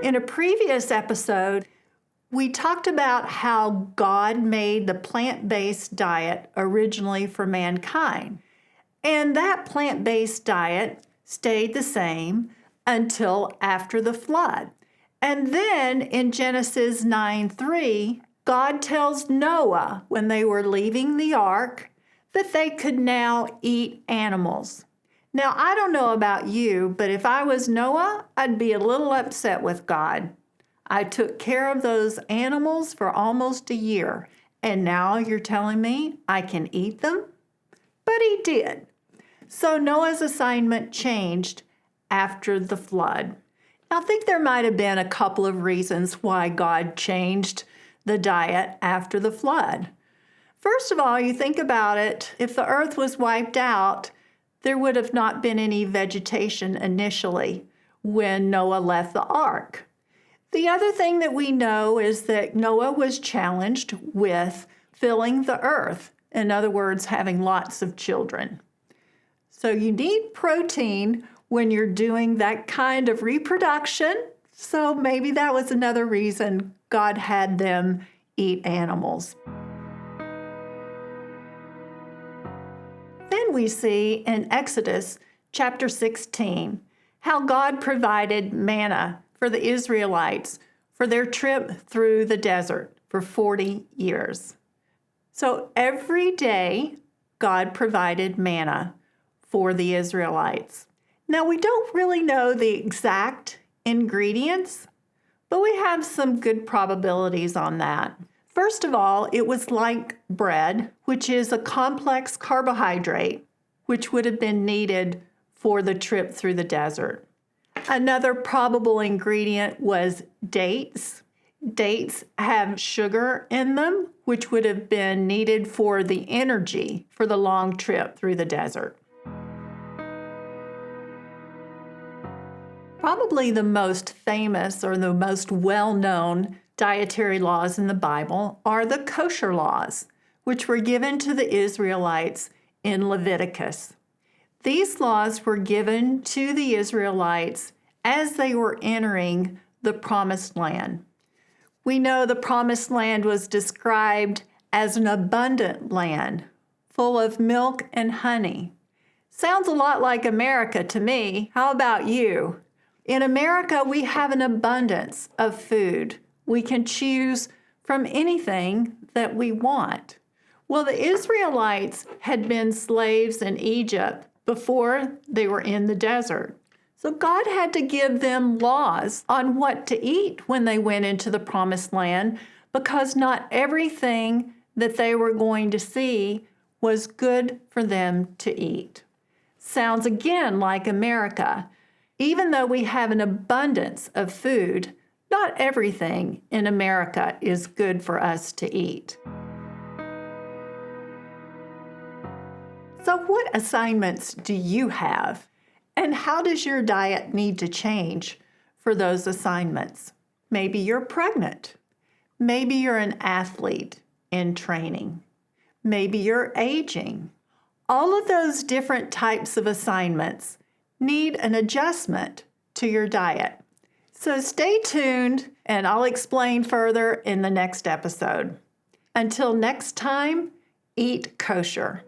in a previous episode, we talked about how God made the plant-based diet originally for mankind. And that plant-based diet stayed the same until after the flood. And then in Genesis 9:3, God tells Noah when they were leaving the ark that they could now eat animals. Now, I don't know about you, but if I was Noah, I'd be a little upset with God. I took care of those animals for almost a year, and now you're telling me I can eat them? But he did. So Noah's assignment changed after the flood. Now, I think there might have been a couple of reasons why God changed the diet after the flood. First of all, you think about it, if the earth was wiped out, there would have not been any vegetation initially when Noah left the ark. The other thing that we know is that Noah was challenged with filling the earth, in other words, having lots of children. So you need protein when you're doing that kind of reproduction. So maybe that was another reason God had them eat animals. Then we see in Exodus chapter 16 how God provided manna for the Israelites for their trip through the desert for 40 years. So every day, God provided manna for the Israelites. Now, we don't really know the exact ingredients, but we have some good probabilities on that. First of all, it was like bread, which is a complex carbohydrate, which would have been needed for the trip through the desert. Another probable ingredient was dates. Dates have sugar in them, which would have been needed for the energy for the long trip through the desert. Probably the most famous or the most well-known dietary laws in the Bible are the kosher laws, which were given to the Israelites in Leviticus. These laws were given to the Israelites as they were entering the Promised Land. We know the Promised Land was described as an abundant land, full of milk and honey. Sounds a lot like America to me. How about you? In America, we have an abundance of food. We can choose from anything that we want. Well, the Israelites had been slaves in Egypt before they were in the desert. So God had to give them laws on what to eat when they went into the Promised Land, because not everything that they were going to see was good for them to eat. Sounds again like America. Even though we have an abundance of food, not everything in America is good for us to eat. So what assignments do you have? And how does your diet need to change for those assignments? Maybe you're pregnant. Maybe you're an athlete in training. Maybe you're aging. All of those different types of assignments need an adjustment to your diet. So stay tuned, and I'll explain further in the next episode. Until next time, eat kosher.